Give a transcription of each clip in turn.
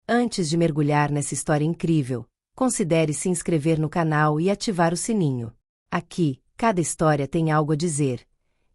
Antes de mergulhar nessa história incrível, considere se inscrever no canal e ativar o sininho. Aqui, cada história tem algo a dizer,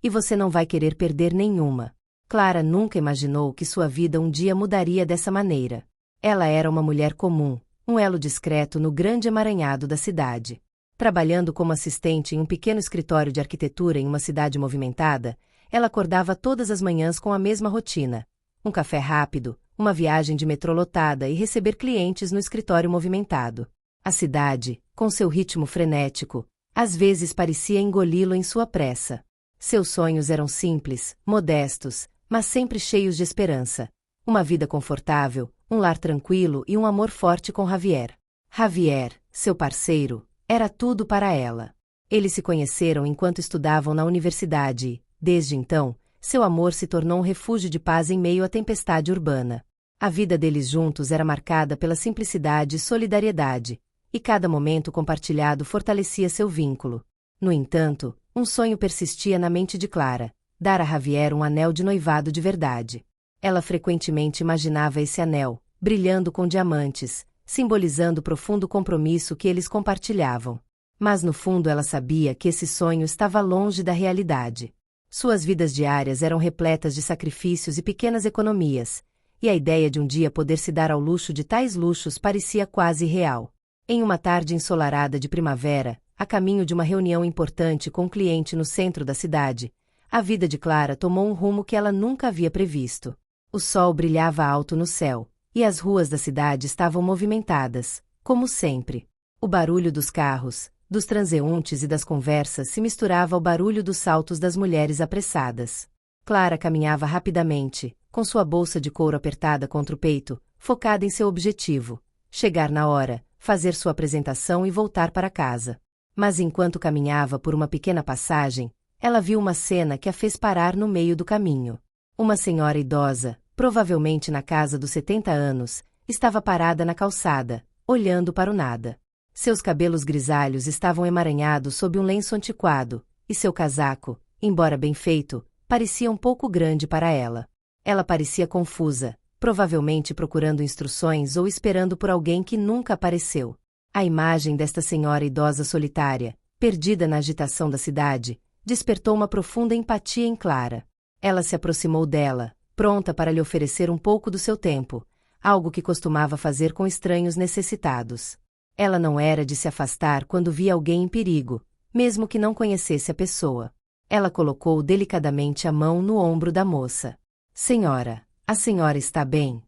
e você não vai querer perder nenhuma. Clara nunca imaginou que sua vida um dia mudaria dessa maneira. Ela era uma mulher comum, um elo discreto no grande emaranhado da cidade. Trabalhando como assistente em um pequeno escritório de arquitetura em uma cidade movimentada, ela acordava todas as manhãs com a mesma rotina: um café rápido, uma viagem de metrô lotada e receber clientes no escritório movimentado. A cidade, com seu ritmo frenético, às vezes parecia engoli-lo em sua pressa. Seus sonhos eram simples, modestos, mas sempre cheios de esperança. Uma vida confortável, um lar tranquilo e um amor forte com Javier. Javier, seu parceiro, era tudo para ela. Eles se conheceram enquanto estudavam na universidade e, desde então, seu amor se tornou um refúgio de paz em meio à tempestade urbana. A vida deles juntos era marcada pela simplicidade e solidariedade, e cada momento compartilhado fortalecia seu vínculo. No entanto, um sonho persistia na mente de Clara: dar a Javier um anel de noivado de verdade. Ela frequentemente imaginava esse anel, brilhando com diamantes, simbolizando o profundo compromisso que eles compartilhavam. Mas no fundo ela sabia que esse sonho estava longe da realidade. Suas vidas diárias eram repletas de sacrifícios e pequenas economias, e a ideia de um dia poder se dar ao luxo de tais luxos parecia quase irreal. Em uma tarde ensolarada de primavera, a caminho de uma reunião importante com um cliente no centro da cidade, a vida de Clara tomou um rumo que ela nunca havia previsto. O sol brilhava alto no céu, e as ruas da cidade estavam movimentadas, como sempre. O barulho dos carros, dos transeuntes e das conversas se misturava ao barulho dos saltos das mulheres apressadas. Clara caminhava rapidamente, com sua bolsa de couro apertada contra o peito, focada em seu objetivo: chegar na hora, fazer sua apresentação e voltar para casa. Mas enquanto caminhava por uma pequena passagem, ela viu uma cena que a fez parar no meio do caminho. Uma senhora idosa, provavelmente na casa dos 70 anos, estava parada na calçada, olhando para o nada. Seus cabelos grisalhos estavam emaranhados sob um lenço antiquado, e seu casaco, embora bem feito, parecia um pouco grande para ela. Ela parecia confusa, provavelmente procurando instruções ou esperando por alguém que nunca apareceu. A imagem desta senhora idosa solitária, perdida na agitação da cidade, despertou uma profunda empatia em Clara. Ela se aproximou dela, pronta para lhe oferecer um pouco do seu tempo, algo que costumava fazer com estranhos necessitados. Ela não era de se afastar quando via alguém em perigo, mesmo que não conhecesse a pessoa. Ela colocou delicadamente a mão no ombro da moça. Senhora, a senhora está bem?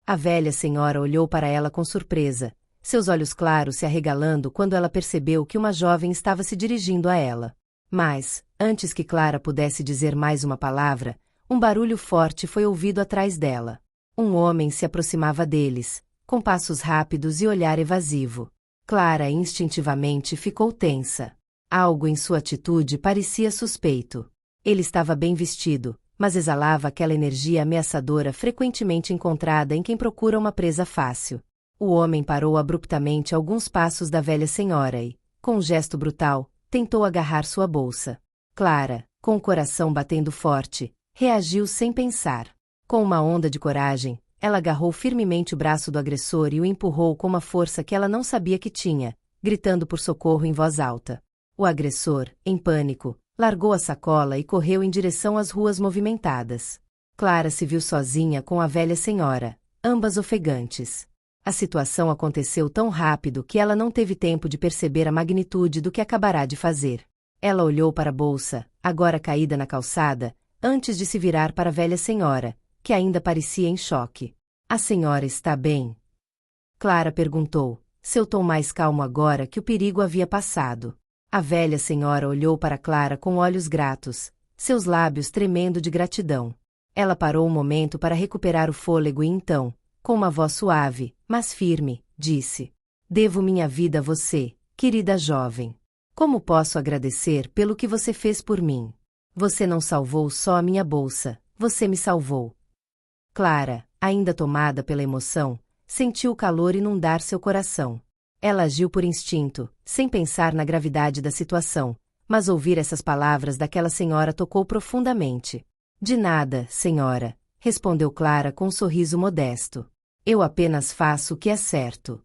A velha senhora olhou para ela com surpresa, seus olhos claros se arregalando quando ela percebeu que uma jovem estava se dirigindo a ela. Mas, antes que Clara pudesse dizer mais uma palavra, um barulho forte foi ouvido atrás dela. Um homem se aproximava deles, com passos rápidos e olhar evasivo. Clara instintivamente ficou tensa. Algo em sua atitude parecia suspeito. Ele estava bem vestido, mas exalava aquela energia ameaçadora frequentemente encontrada em quem procura uma presa fácil. O homem parou abruptamente a alguns passos da velha senhora e, com um gesto brutal, tentou agarrar sua bolsa. Clara, com o coração batendo forte, reagiu sem pensar. Com uma onda de coragem, ela agarrou firmemente o braço do agressor e o empurrou com uma força que ela não sabia que tinha, gritando por socorro em voz alta. O agressor, em pânico, largou a sacola e correu em direção às ruas movimentadas. Clara se viu sozinha com a velha senhora, ambas ofegantes. A situação aconteceu tão rápido que ela não teve tempo de perceber a magnitude do que acabará de fazer. Ela olhou para a bolsa, agora caída na calçada, antes de se virar para a velha senhora, que ainda parecia em choque. A senhora está bem? Clara perguntou, seu tom mais calmo agora que o perigo havia passado. A velha senhora olhou para Clara com olhos gratos, seus lábios tremendo de gratidão. Ela parou um momento para recuperar o fôlego e então, com uma voz suave, mas firme, disse: devo minha vida a você, querida jovem. Como posso agradecer pelo que você fez por mim? Você não salvou só a minha bolsa, você me salvou. Clara, ainda tomada pela emoção, sentiu o calor inundar seu coração. Ela agiu por instinto, sem pensar na gravidade da situação, mas ouvir essas palavras daquela senhora tocou profundamente. De nada, senhora, respondeu Clara com um sorriso modesto. Eu apenas faço o que é certo.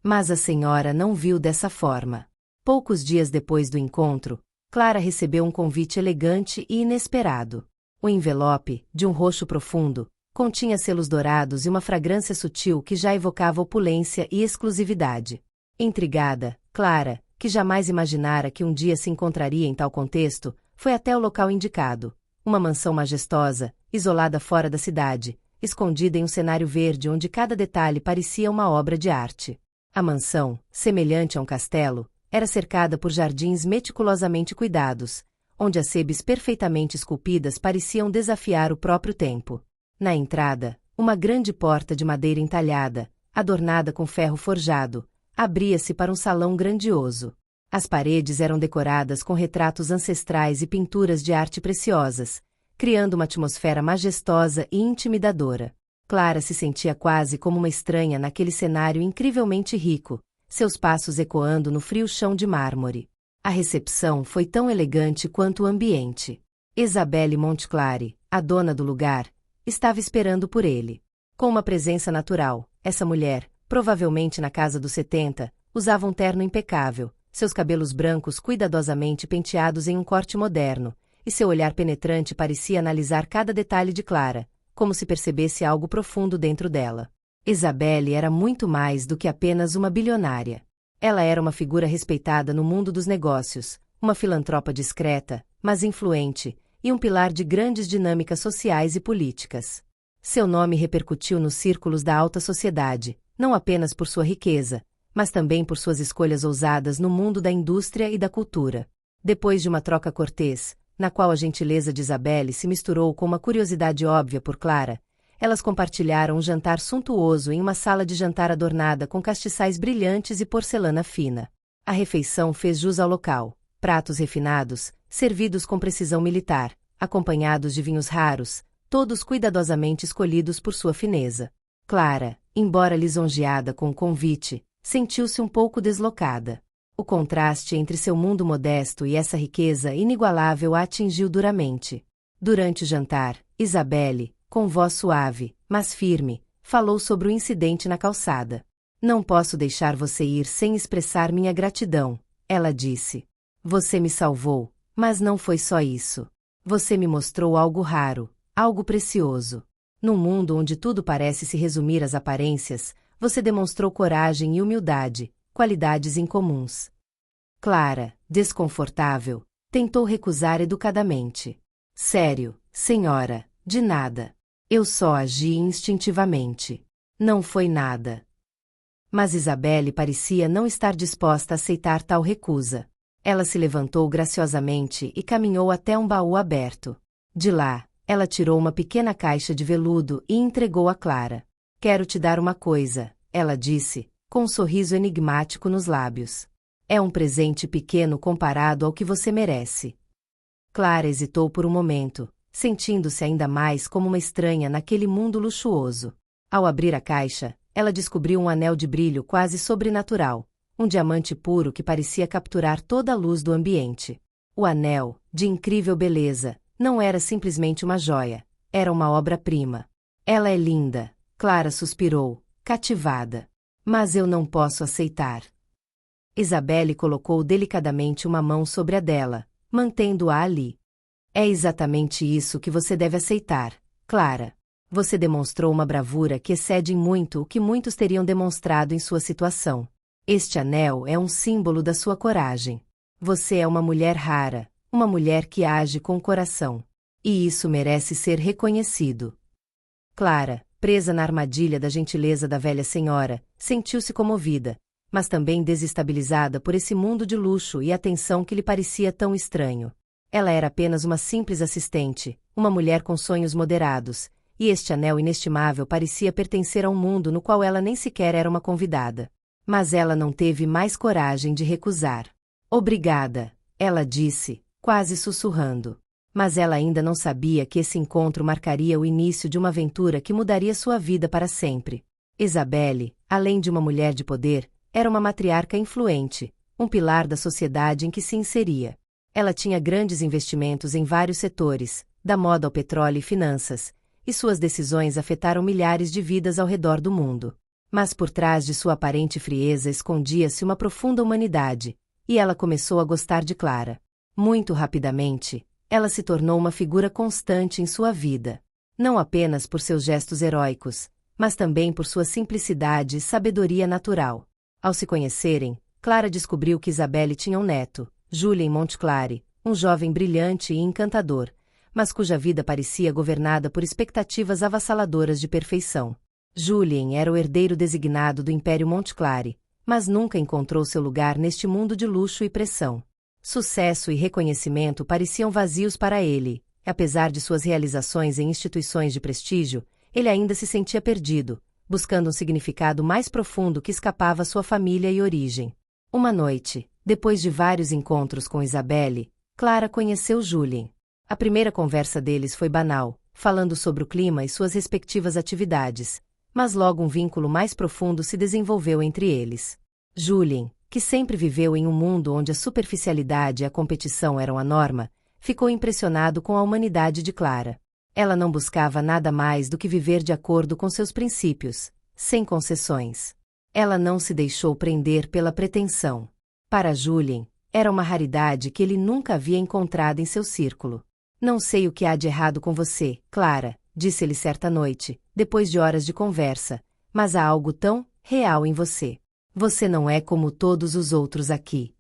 Mas a senhora não viu dessa forma. Poucos dias depois do encontro, Clara recebeu um convite elegante e inesperado. O envelope, de um roxo profundo, continha selos dourados e uma fragrância sutil que já evocava opulência e exclusividade. Intrigada, Clara, que jamais imaginara que um dia se encontraria em tal contexto, foi até o local indicado. Uma mansão majestosa, isolada fora da cidade, escondida em um cenário verde onde cada detalhe parecia uma obra de arte. A mansão, semelhante a um castelo, era cercada por jardins meticulosamente cuidados, onde as sebes perfeitamente esculpidas pareciam desafiar o próprio tempo. Na entrada, uma grande porta de madeira entalhada, adornada com ferro forjado, abria-se para um salão grandioso. As paredes eram decoradas com retratos ancestrais e pinturas de arte preciosas, criando uma atmosfera majestosa e intimidadora. Clara se sentia quase como uma estranha naquele cenário incrivelmente rico, seus passos ecoando no frio chão de mármore. A recepção foi tão elegante quanto o ambiente. Isabelle Montclare, a dona do lugar, estava esperando por ele. Com uma presença natural, essa mulher, provavelmente na casa dos 70, usava um terno impecável, seus cabelos brancos cuidadosamente penteados em um corte moderno, e seu olhar penetrante parecia analisar cada detalhe de Clara, como se percebesse algo profundo dentro dela. Isabelle era muito mais do que apenas uma bilionária. Ela era uma figura respeitada no mundo dos negócios, uma filantropa discreta, mas influente, e um pilar de grandes dinâmicas sociais e políticas. Seu nome repercutiu nos círculos da alta sociedade, não apenas por sua riqueza, mas também por suas escolhas ousadas no mundo da indústria e da cultura. Depois de uma troca cortês, na qual a gentileza de Isabelle se misturou com uma curiosidade óbvia por Clara, elas compartilharam um jantar suntuoso em uma sala de jantar adornada com castiçais brilhantes e porcelana fina. A refeição fez jus ao local, pratos refinados, servidos com precisão militar, acompanhados de vinhos raros, todos cuidadosamente escolhidos por sua fineza. Clara, embora lisonjeada com o convite, sentiu-se um pouco deslocada. O contraste entre seu mundo modesto e essa riqueza inigualável a atingiu duramente. Durante o jantar, Isabelle, com voz suave, mas firme, falou sobre o incidente na calçada. Não posso deixar você ir sem expressar minha gratidão, ela disse. Você me salvou, mas não foi só isso. Você me mostrou algo raro, algo precioso. Num mundo onde tudo parece se resumir às aparências, você demonstrou coragem e humildade, qualidades incomuns. Clara, desconfortável, tentou recusar educadamente. Sério, senhora, de nada. Eu só agi instintivamente. Não foi nada. Mas Isabelle parecia não estar disposta a aceitar tal recusa. Ela se levantou graciosamente e caminhou até um baú aberto. De lá, ela tirou uma pequena caixa de veludo e entregou a Clara. Quero te dar uma coisa, ela disse, com um sorriso enigmático nos lábios. É um presente pequeno comparado ao que você merece. Clara hesitou por um momento, sentindo-se ainda mais como uma estranha naquele mundo luxuoso. Ao abrir a caixa, ela descobriu um anel de brilho quase sobrenatural, um diamante puro que parecia capturar toda a luz do ambiente. O anel, de incrível beleza, não era simplesmente uma joia, era uma obra-prima. Ela é linda, Clara suspirou, cativada. Mas eu não posso aceitar. Isabelle colocou delicadamente uma mão sobre a dela, mantendo-a ali. É exatamente isso que você deve aceitar, Clara. Você demonstrou uma bravura que excede em muito o que muitos teriam demonstrado em sua situação. Este anel é um símbolo da sua coragem. Você é uma mulher rara, uma mulher que age com o coração. E isso merece ser reconhecido. Clara, presa na armadilha da gentileza da velha senhora, sentiu-se comovida, mas também desestabilizada por esse mundo de luxo e atenção que lhe parecia tão estranho. Ela era apenas uma simples assistente, uma mulher com sonhos moderados, e este anel inestimável parecia pertencer a um mundo no qual ela nem sequer era uma convidada. Mas ela não teve mais coragem de recusar. Obrigada, ela disse, quase sussurrando. Mas ela ainda não sabia que esse encontro marcaria o início de uma aventura que mudaria sua vida para sempre. Isabelle, além de uma mulher de poder, era uma matriarca influente, um pilar da sociedade em que se inseria. Ela tinha grandes investimentos em vários setores, da moda ao petróleo e finanças, e suas decisões afetaram milhares de vidas ao redor do mundo. Mas por trás de sua aparente frieza escondia-se uma profunda humanidade, e ela começou a gostar de Clara. Muito rapidamente, ela se tornou uma figura constante em sua vida. Não apenas por seus gestos heróicos, mas também por sua simplicidade e sabedoria natural. Ao se conhecerem, Clara descobriu que Isabelle tinha um neto, Julien Montclare, um jovem brilhante e encantador, mas cuja vida parecia governada por expectativas avassaladoras de perfeição. Julien era o herdeiro designado do Império Montclare, mas nunca encontrou seu lugar neste mundo de luxo e pressão. Sucesso e reconhecimento pareciam vazios para ele. Apesar de suas realizações em instituições de prestígio, ele ainda se sentia perdido, buscando um significado mais profundo que escapava à sua família e origem. Uma noite, depois de vários encontros com Isabelle, Clara conheceu Julien. A primeira conversa deles foi banal, falando sobre o clima e suas respectivas atividades, mas logo um vínculo mais profundo se desenvolveu entre eles. Julien, que sempre viveu em um mundo onde a superficialidade e a competição eram a norma, ficou impressionado com a humanidade de Clara. Ela não buscava nada mais do que viver de acordo com seus princípios, sem concessões. Ela não se deixou prender pela pretensão. Para Julien, era uma raridade que ele nunca havia encontrado em seu círculo. Não sei o que há de errado com você, Clara, disse-lhe certa noite, depois de horas de conversa, mas há algo tão real em você. Você não é como todos os outros aqui.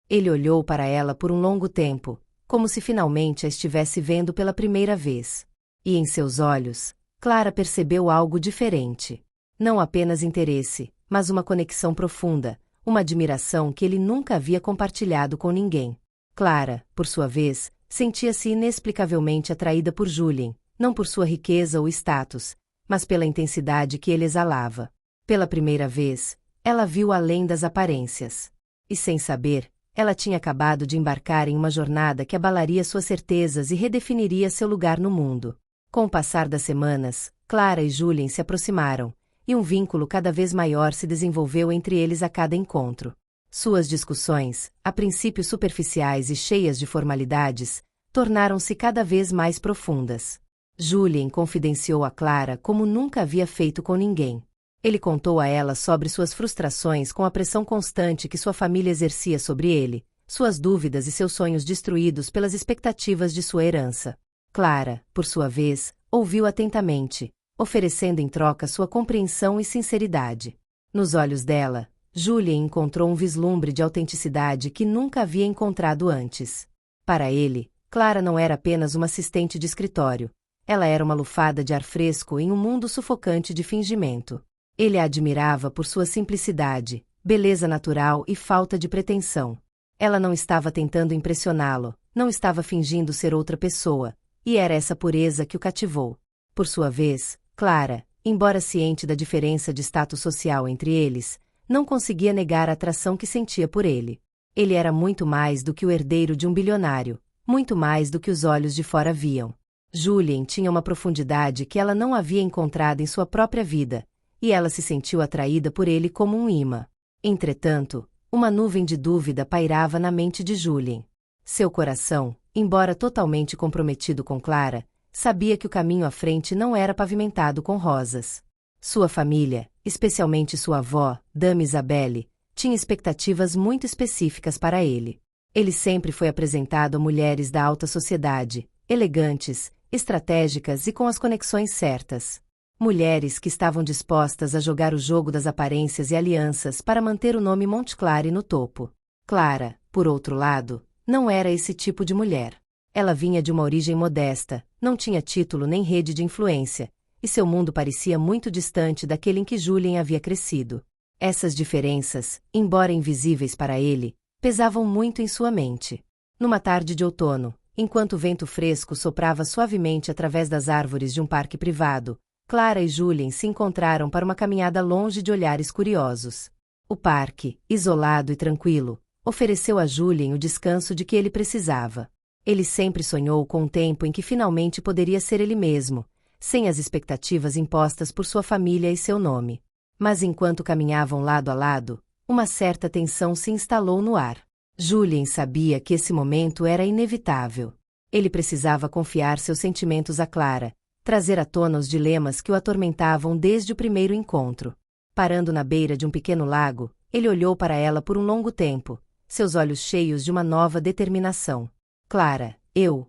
Ele olhou para ela por um longo tempo, como se finalmente a estivesse vendo pela primeira vez. E em seus olhos, Clara percebeu algo diferente. Não apenas interesse, mas uma conexão profunda, uma admiração que ele nunca havia compartilhado com ninguém. Clara, por sua vez, sentia-se inexplicavelmente atraída por Julien, não por sua riqueza ou status, mas pela intensidade que ele exalava. Pela primeira vez, ela viu além das aparências. E sem saber, ela tinha acabado de embarcar em uma jornada que abalaria suas certezas e redefiniria seu lugar no mundo. Com o passar das semanas, Clara e Julien se aproximaram, e um vínculo cada vez maior se desenvolveu entre eles a cada encontro. Suas discussões, a princípio superficiais e cheias de formalidades, tornaram-se cada vez mais profundas. Julien confidenciou a Clara como nunca havia feito com ninguém. Ele contou a ela sobre suas frustrações com a pressão constante que sua família exercia sobre ele, suas dúvidas e seus sonhos destruídos pelas expectativas de sua herança. Clara, por sua vez, ouviu atentamente, oferecendo em troca sua compreensão e sinceridade. Nos olhos dela, Julien encontrou um vislumbre de autenticidade que nunca havia encontrado antes. Para ele, Clara não era apenas uma assistente de escritório. Ela era uma lufada de ar fresco em um mundo sufocante de fingimento. Ele a admirava por sua simplicidade, beleza natural e falta de pretensão. Ela não estava tentando impressioná-lo, não estava fingindo ser outra pessoa, e era essa pureza que o cativou. Por sua vez, Clara, embora ciente da diferença de status social entre eles, não conseguia negar a atração que sentia por ele. Ele era muito mais do que o herdeiro de um bilionário, muito mais do que os olhos de fora viam. Julien tinha uma profundidade que ela não havia encontrado em sua própria vida, e ela se sentiu atraída por ele como um imã. Entretanto, uma nuvem de dúvida pairava na mente de Julien. Seu coração, embora totalmente comprometido com Clara, sabia que o caminho à frente não era pavimentado com rosas. Sua família, especialmente sua avó, Dame Isabelle, tinha expectativas muito específicas para ele. Ele sempre foi apresentado a mulheres da alta sociedade, elegantes, estratégicas e com as conexões certas. Mulheres que estavam dispostas a jogar o jogo das aparências e alianças para manter o nome Montclare no topo. Clara, por outro lado, não era esse tipo de mulher. Ela vinha de uma origem modesta, não tinha título nem rede de influência, e seu mundo parecia muito distante daquele em que Julien havia crescido. Essas diferenças, embora invisíveis para ele, pesavam muito em sua mente. Numa tarde de outono, enquanto o vento fresco soprava suavemente através das árvores de um parque privado, Clara e Julien se encontraram para uma caminhada longe de olhares curiosos. O parque, isolado e tranquilo, ofereceu a Julien o descanso de que ele precisava. Ele sempre sonhou com um tempo em que finalmente poderia ser ele mesmo, sem as expectativas impostas por sua família e seu nome. Mas enquanto caminhavam lado a lado, uma certa tensão se instalou no ar. Julien sabia que esse momento era inevitável. Ele precisava confiar seus sentimentos a Clara, trazer à tona os dilemas que o atormentavam desde o primeiro encontro. Parando na beira de um pequeno lago, ele olhou para ela por um longo tempo, seus olhos cheios de uma nova determinação. Clara, eu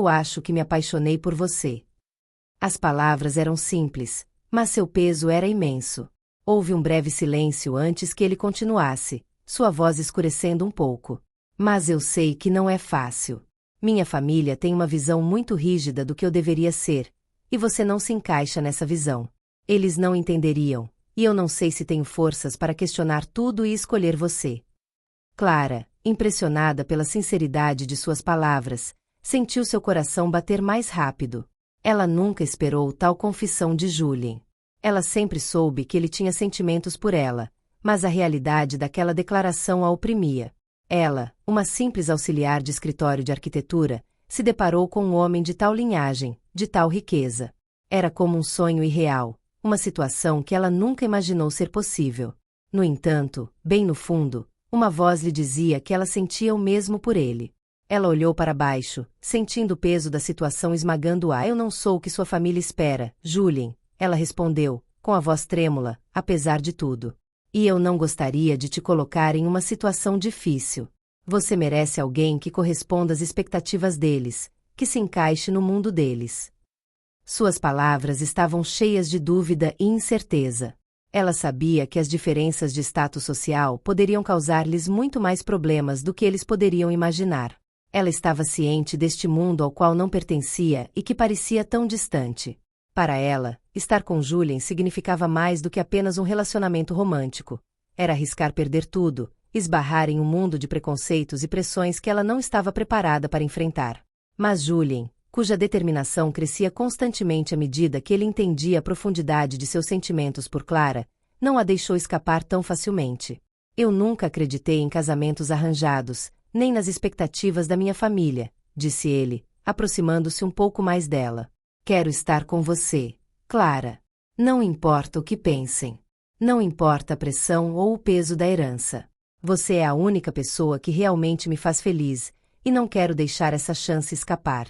acho que me apaixonei por você. As palavras eram simples, mas seu peso era imenso. Houve um breve silêncio antes que ele continuasse, sua voz escurecendo um pouco. Mas eu sei que não é fácil. Minha família tem uma visão muito rígida do que eu deveria ser, e você não se encaixa nessa visão. Eles não entenderiam, e eu não sei se tenho forças para questionar tudo e escolher você. Clara, impressionada pela sinceridade de suas palavras, sentiu seu coração bater mais rápido. Ela nunca esperou tal confissão de Julien. Ela sempre soube que ele tinha sentimentos por ela, mas a realidade daquela declaração a oprimia. Ela, uma simples auxiliar de escritório de arquitetura, se deparou com um homem de tal linhagem, de tal riqueza. Era como um sonho irreal, uma situação que ela nunca imaginou ser possível. No entanto, bem no fundo, uma voz lhe dizia que ela sentia o mesmo por ele. Ela olhou para baixo, sentindo o peso da situação esmagando-a. Eu não sou o que sua família espera, Julien, ela respondeu, com a voz trêmula, apesar de tudo. E eu não gostaria de te colocar em uma situação difícil. Você merece alguém que corresponda às expectativas deles, que se encaixe no mundo deles. Suas palavras estavam cheias de dúvida e incerteza. Ela sabia que as diferenças de status social poderiam causar-lhes muito mais problemas do que eles poderiam imaginar. Ela estava ciente deste mundo ao qual não pertencia e que parecia tão distante. Para ela, estar com Julien significava mais do que apenas um relacionamento romântico. Era arriscar perder tudo, esbarrar em um mundo de preconceitos e pressões que ela não estava preparada para enfrentar. Mas Julien, cuja determinação crescia constantemente à medida que ele entendia a profundidade de seus sentimentos por Clara, não a deixou escapar tão facilmente. Eu nunca acreditei em casamentos arranjados, nem nas expectativas da minha família, disse ele, aproximando-se um pouco mais dela. Quero estar com você, Clara. Não importa o que pensem. Não importa a pressão ou o peso da herança. Você é a única pessoa que realmente me faz feliz, e não quero deixar essa chance escapar.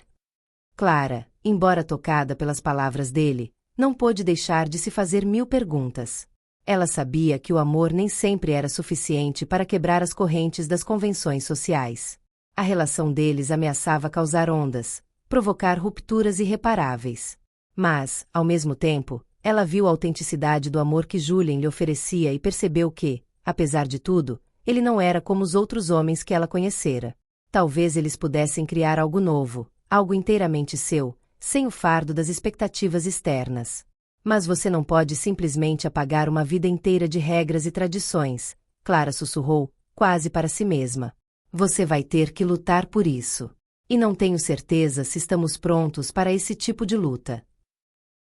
Clara, embora tocada pelas palavras dele, não pôde deixar de se fazer 1000 perguntas. Ela sabia que o amor nem sempre era suficiente para quebrar as correntes das convenções sociais. A relação deles ameaçava causar ondas, provocar rupturas irreparáveis. Mas, ao mesmo tempo, ela viu a autenticidade do amor que Julien lhe oferecia e percebeu que, apesar de tudo, ele não era como os outros homens que ela conhecera. Talvez eles pudessem criar algo novo, algo inteiramente seu, sem o fardo das expectativas externas. Mas você não pode simplesmente apagar uma vida inteira de regras e tradições, Clara sussurrou, quase para si mesma. Você vai ter que lutar por isso. E não tenho certeza se estamos prontos para esse tipo de luta.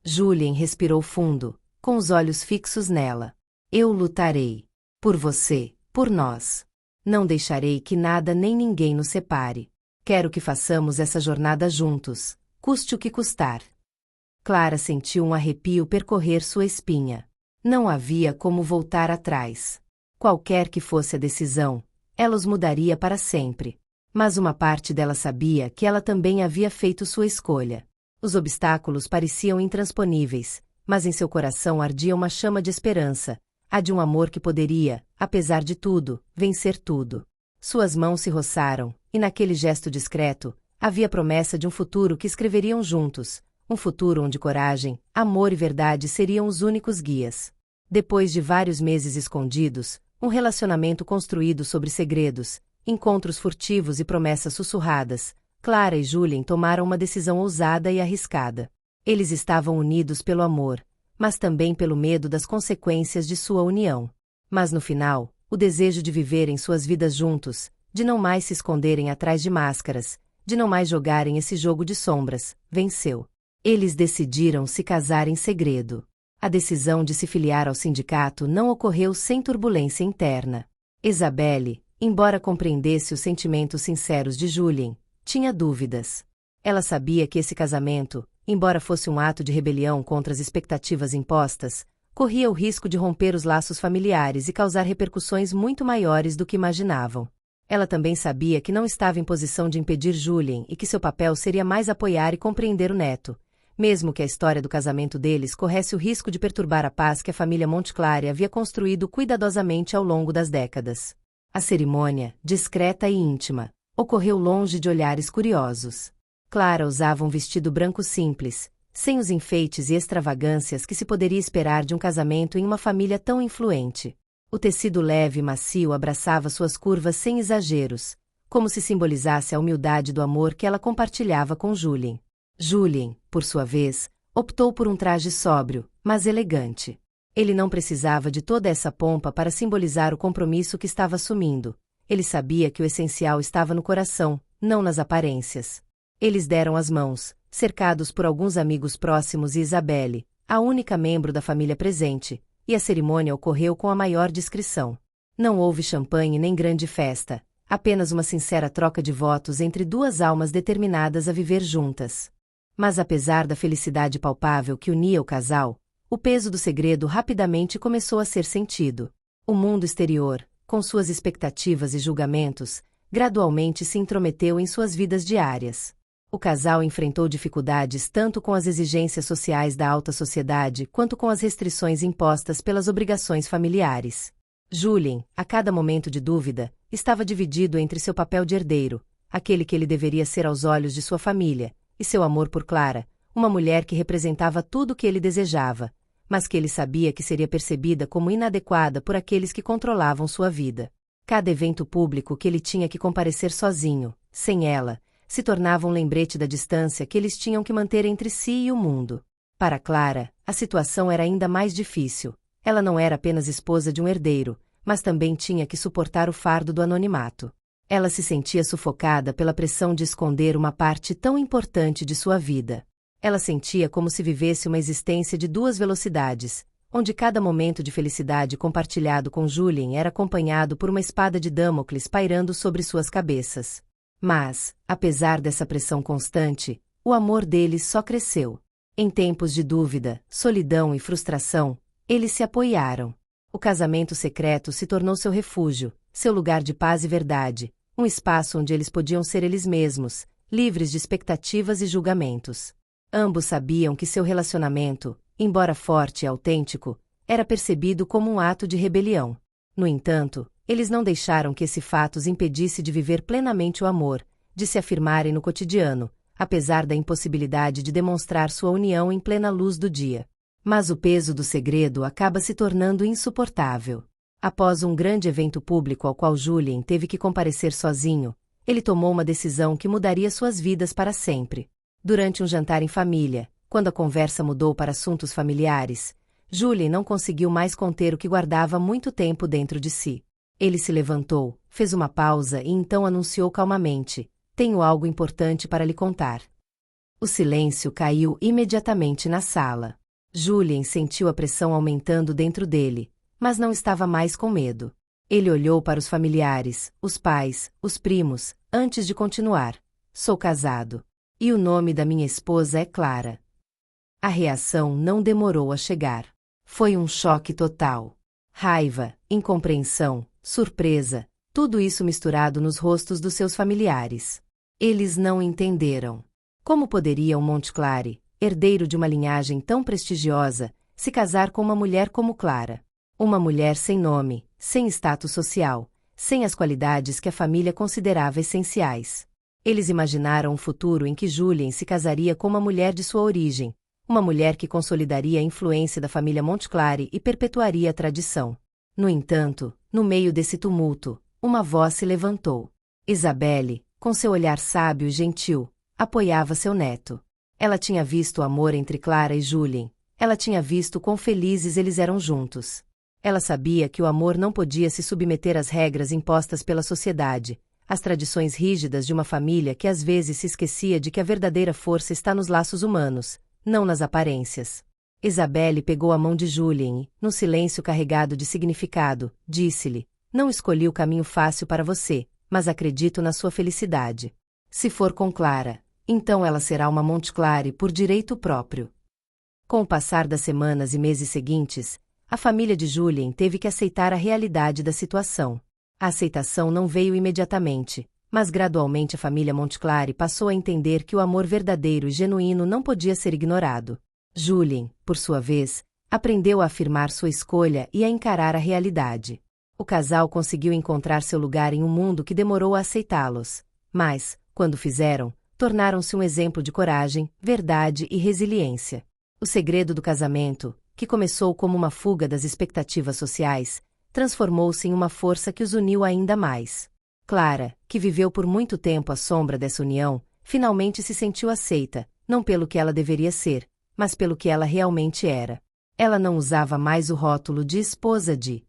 Julien respirou fundo, com os olhos fixos nela. Eu lutarei. Por você, por nós. Não deixarei que nada nem ninguém nos separe. Quero que façamos essa jornada juntos, custe o que custar. Clara sentiu um arrepio percorrer sua espinha. Não havia como voltar atrás. Qualquer que fosse a decisão, ela os mudaria para sempre. Mas uma parte dela sabia que ela também havia feito sua escolha. Os obstáculos pareciam intransponíveis, mas em seu coração ardia uma chama de esperança, a de um amor que poderia, apesar de tudo, vencer tudo. Suas mãos se roçaram, e naquele gesto discreto, havia promessa de um futuro que escreveriam juntos, um futuro onde coragem, amor e verdade seriam os únicos guias. Depois de vários meses escondidos, um relacionamento construído sobre segredos, encontros furtivos e promessas sussurradas, Clara e Julien tomaram uma decisão ousada e arriscada. Eles estavam unidos pelo amor, mas também pelo medo das consequências de sua união. Mas no final, o desejo de viverem suas vidas juntos, de não mais se esconderem atrás de máscaras, de não mais jogarem esse jogo de sombras, venceu. Eles decidiram se casar em segredo. A decisão de se filiar ao sindicato não ocorreu sem turbulência interna. Isabelle, embora compreendesse os sentimentos sinceros de Julien, tinha dúvidas. Ela sabia que esse casamento, embora fosse um ato de rebelião contra as expectativas impostas, corria o risco de romper os laços familiares e causar repercussões muito maiores do que imaginavam. Ela também sabia que não estava em posição de impedir Julien e que seu papel seria mais apoiar e compreender o neto, mesmo que a história do casamento deles corresse o risco de perturbar a paz que a família Montclair havia construído cuidadosamente ao longo das décadas. A cerimônia, discreta e íntima, ocorreu longe de olhares curiosos. Clara usava um vestido branco simples, sem os enfeites e extravagâncias que se poderia esperar de um casamento em uma família tão influente. O tecido leve e macio abraçava suas curvas sem exageros, como se simbolizasse a humildade do amor que ela compartilhava com Julien. Julien, por sua vez, optou por um traje sóbrio, mas elegante. Ele não precisava de toda essa pompa para simbolizar o compromisso que estava assumindo. Ele sabia que o essencial estava no coração, não nas aparências. Eles deram as mãos, cercados por alguns amigos próximos e Isabelle, a única membro da família presente, e a cerimônia ocorreu com a maior discrição. Não houve champanhe nem grande festa, apenas uma sincera troca de votos entre duas almas determinadas a viver juntas. Mas apesar da felicidade palpável que unia o casal, o peso do segredo rapidamente começou a ser sentido. O mundo exterior, com suas expectativas e julgamentos, gradualmente se intrometeu em suas vidas diárias. O casal enfrentou dificuldades tanto com as exigências sociais da alta sociedade quanto com as restrições impostas pelas obrigações familiares. Julien, a cada momento de dúvida, estava dividido entre seu papel de herdeiro, aquele que ele deveria ser aos olhos de sua família, e seu amor por Clara, uma mulher que representava tudo o que ele desejava, mas que ele sabia que seria percebida como inadequada por aqueles que controlavam sua vida. Cada evento público que ele tinha que comparecer sozinho, sem ela, se tornava um lembrete da distância que eles tinham que manter entre si e o mundo. Para Clara, a situação era ainda mais difícil. Ela não era apenas esposa de um herdeiro, mas também tinha que suportar o fardo do anonimato. Ela se sentia sufocada pela pressão de esconder uma parte tão importante de sua vida. Ela sentia como se vivesse uma existência de duas velocidades, onde cada momento de felicidade compartilhado com Julien era acompanhado por uma espada de Damocles pairando sobre suas cabeças. Mas, apesar dessa pressão constante, o amor deles só cresceu. Em tempos de dúvida, solidão e frustração, eles se apoiaram. O casamento secreto se tornou seu refúgio, seu lugar de paz e verdade, um espaço onde eles podiam ser eles mesmos, livres de expectativas e julgamentos. Ambos sabiam que seu relacionamento, embora forte e autêntico, era percebido como um ato de rebelião. No entanto, eles não deixaram que esse fato os impedisse de viver plenamente o amor, de se afirmarem no cotidiano, apesar da impossibilidade de demonstrar sua união em plena luz do dia. Mas o peso do segredo acaba se tornando insuportável. Após um grande evento público ao qual Julien teve que comparecer sozinho, ele tomou uma decisão que mudaria suas vidas para sempre. Durante um jantar em família, quando a conversa mudou para assuntos familiares, Julien não conseguiu mais conter o que guardava há muito tempo dentro de si. Ele se levantou, fez uma pausa e então anunciou calmamente: "Tenho algo importante para lhe contar." O silêncio caiu imediatamente na sala. Julien sentiu a pressão aumentando dentro dele, mas não estava mais com medo. Ele olhou para os familiares, os pais, os primos, antes de continuar: "Sou casado. E o nome da minha esposa é Clara." A reação não demorou a chegar. Foi um choque total. Raiva, incompreensão, surpresa, tudo isso misturado nos rostos dos seus familiares. Eles não entenderam. Como poderia um Montclair, herdeiro de uma linhagem tão prestigiosa, se casar com uma mulher como Clara? Uma mulher sem nome, sem status social, sem as qualidades que a família considerava essenciais. Eles imaginaram um futuro em que Julien se casaria com uma mulher de sua origem, uma mulher que consolidaria a influência da família Montclair e perpetuaria a tradição. No entanto, no meio desse tumulto, uma voz se levantou. Isabelle, com seu olhar sábio e gentil, apoiava seu neto. Ela tinha visto o amor entre Clara e Julien. Ela tinha visto quão felizes eles eram juntos. Ela sabia que o amor não podia se submeter às regras impostas pela sociedade, às tradições rígidas de uma família que às vezes se esquecia de que a verdadeira força está nos laços humanos, não nas aparências. Isabelle pegou a mão de Julien e, no silêncio carregado de significado, disse-lhe: "Não escolhi o caminho fácil para você, mas acredito na sua felicidade. Se for com Clara, então ela será uma Montclair por direito próprio." Com o passar das semanas e meses seguintes, a família de Julien teve que aceitar a realidade da situação. A aceitação não veio imediatamente, Mas gradualmente a família Montclare passou a entender que o amor verdadeiro e genuíno não podia ser ignorado. Julien, por sua vez, aprendeu a afirmar sua escolha e a encarar a realidade. O casal conseguiu encontrar seu lugar em um mundo que demorou a aceitá-los. Mas, quando fizeram, tornaram-se um exemplo de coragem, verdade e resiliência. O segredo do casamento, que começou como uma fuga das expectativas sociais, transformou-se em uma força que os uniu ainda mais. Clara, que viveu por muito tempo à sombra dessa união, finalmente se sentiu aceita, não pelo que ela deveria ser, mas pelo que ela realmente era. Ela não usava mais o rótulo de esposa de.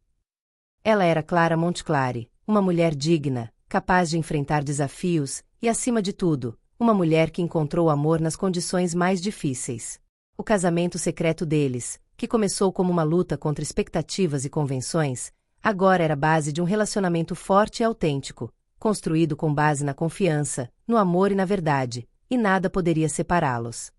Ela era Clara Montclare, uma mulher digna, capaz de enfrentar desafios e, acima de tudo, uma mulher que encontrou amor nas condições mais difíceis. O casamento secreto deles, que começou como uma luta contra expectativas e convenções, agora era base de um relacionamento forte e autêntico, construído com base na confiança, no amor e na verdade, e nada poderia separá-los.